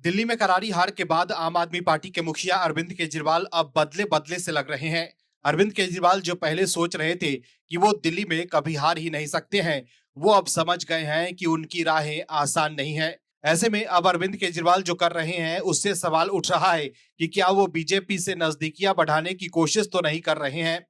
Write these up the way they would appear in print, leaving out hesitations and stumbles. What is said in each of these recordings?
दिल्ली में करारी हार के बाद आम आदमी पार्टी के मुखिया अरविंद केजरीवाल अब बदले बदले से लग रहे हैं। अरविंद केजरीवाल जो पहले सोच रहे थे कि वो दिल्ली में कभी हार ही नहीं सकते हैं, वो अब समझ गए हैं कि उनकी राहें आसान नहीं है। ऐसे में अब अरविंद केजरीवाल जो कर रहे हैं उससे सवाल उठ रहा है कि क्या वो बीजेपी से नजदीकियां बढ़ाने की कोशिश तो नहीं कर रहे हैं।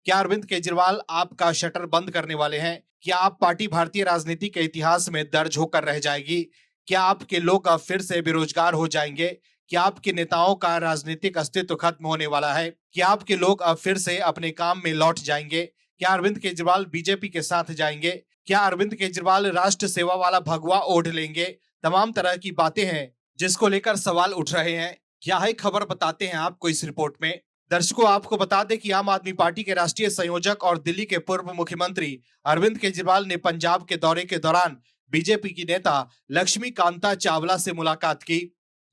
क्या अरविंद केजरीवाल आपका शटर बंद करने वाले हैं? क्या आप पार्टी भारतीय राजनीति के इतिहास में दर्ज होकर रह जाएगी? क्या आपके लोग अब फिर से बेरोजगार हो जाएंगे? क्या आपके नेताओं का राजनीतिक अस्तित्व खत्म होने वाला है? क्या आपके लोग अब फिर से अपने काम में लौट जाएंगे? क्या अरविंद केजरीवाल बीजेपी के साथ जाएंगे? क्या अरविंद केजरीवाल राष्ट्र सेवा वाला भगवा ओढ़ लेंगे? तमाम तरह की बातें हैं जिसको लेकर सवाल उठ रहे हैं। क्या है खबर, बताते हैं आपको इस रिपोर्ट में। दर्शकों, आपको बता दें कि आम आदमी पार्टी के राष्ट्रीय संयोजक और दिल्ली के पूर्व मुख्यमंत्री अरविंद केजरीवाल ने पंजाब के दौरे के दौरान बीजेपी की नेता लक्ष्मी कांता चावला से मुलाकात की,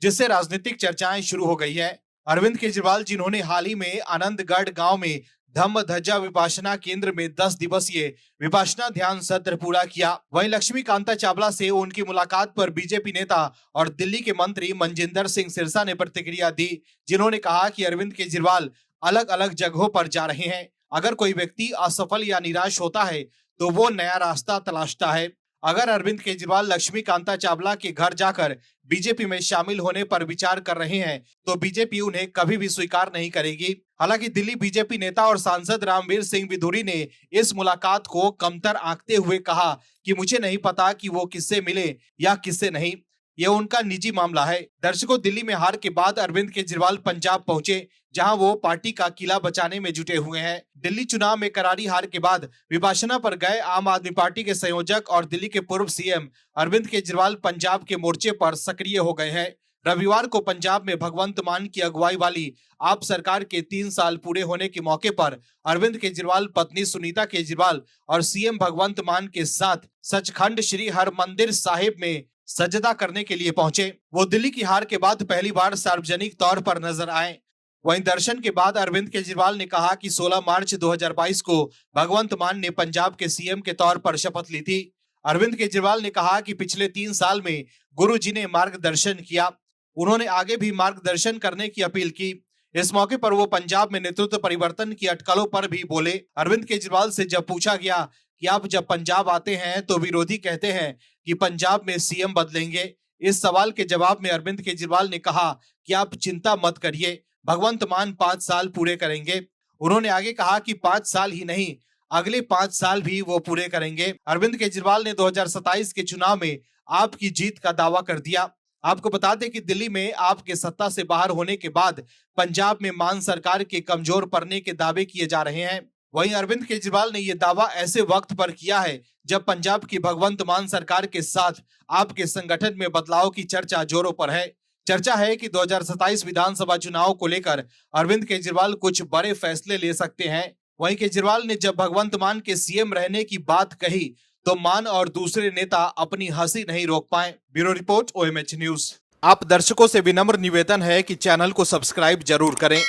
जिससे राजनीतिक चर्चाएं शुरू हो गई है। अरविंद केजरीवाल, जिन्होंने हाल ही में आनंदगढ़ गांव में धम्म ध्वजा विपासना केंद्र में 10 दिवसीय विपासना ध्यान सत्र पूरा किया, वहीं लक्ष्मी कांता चावला से उनकी मुलाकात पर बीजेपी नेता और दिल्ली के मंत्री मनजिंदर सिंह सिरसा ने प्रतिक्रिया दी, जिन्होंने कहा कि अरविंद केजरीवाल अलग अलग जगहों पर जा रहे हैं। अगर कोई व्यक्ति असफल या निराश होता है तो वो नया रास्ता तलाशता है। अगर अरविंद केजरीवाल लक्ष्मी कांता चावला के घर जाकर बीजेपी में शामिल होने पर विचार कर रहे हैं तो बीजेपी उन्हें कभी भी स्वीकार नहीं करेगी। हालांकि दिल्ली बीजेपी नेता और सांसद रामवीर सिंह विधुरी ने इस मुलाकात को कमतर आंकते हुए कहा कि मुझे नहीं पता कि वो किससे मिले या किससे नहीं, ये उनका निजी मामला है। दर्शकों, दिल्ली में हार के बाद अरविंद केजरीवाल पंजाब पहुंचे, जहां वो पार्टी का किला बचाने में जुटे हुए हैं। दिल्ली चुनाव में करारी हार के बाद विपासना पर गए आम आदमी पार्टी के संयोजक और दिल्ली के पूर्व सीएम अरविंद केजरीवाल पंजाब के मोर्चे पर सक्रिय हो गए हैं। रविवार को पंजाब में भगवंत मान की अगुवाई वाली आप सरकार के 3 साल पूरे होने के मौके पर अरविंद केजरीवाल पत्नी सुनीता केजरीवाल और सीएम भगवंत मान के साथ सचखंड श्री हरमंदिर साहिब में सजदा करने के लिए पहुंचे। वो दिल्ली की हार के बाद पहली बार सार्वजनिक तौर पर नजर आए। वहीं दर्शन के बाद अरविंद केजरीवाल ने कहा कि 16 मार्च 2022 को भगवंत मान ने पंजाब के सीएम के तौर पर शपथ ली थी। अरविंद केजरीवाल ने कहा कि पिछले 3 साल में गुरु जी ने मार्गदर्शन किया, उन्होंने आगे भी मार्गदर्शन करने की अपील की। इस मौके पर वो पंजाब में नेतृत्व परिवर्तन की अटकलों पर भी बोले। अरविंद केजरीवाल से जब पूछा गया कि आप जब पंजाब आते हैं तो विरोधी कहते हैं कि पंजाब में सीएम बदलेंगे, इस सवाल के जवाब में अरविंद केजरीवाल ने कहा कि आप चिंता मत करिए, भगवंत मान 5 साल पूरे करेंगे। उन्होंने आगे कहा कि 5 साल ही नहीं, अगले 5 साल भी वो पूरे करेंगे। अरविंद केजरीवाल ने 2027 के चुनाव में आपकी जीत का दावा कर दिया। आपको बता दें कि दिल्ली में आपके सत्ता से बाहर होने के बाद पंजाब में मान सरकार के कमजोर पड़ने के दावे किए जा रहे हैं। वहीं अरविंद केजरीवाल ने यह दावा ऐसे वक्त पर किया है जब पंजाब की भगवंत मान सरकार के साथ आपके संगठन में बदलाव की चर्चा जोरों पर है। चर्चा है कि 2027 विधानसभा चुनाव को लेकर अरविंद केजरीवाल कुछ बड़े फैसले ले सकते हैं। वहीं केजरीवाल ने जब भगवंत मान के सीएम रहने की बात कही तो मान और दूसरे नेता अपनी हंसी नहीं रोक पाए। Bureau report, OMH news. आप दर्शकों से विनम्र निवेदन है कि चैनल को सब्सक्राइब जरूर करें।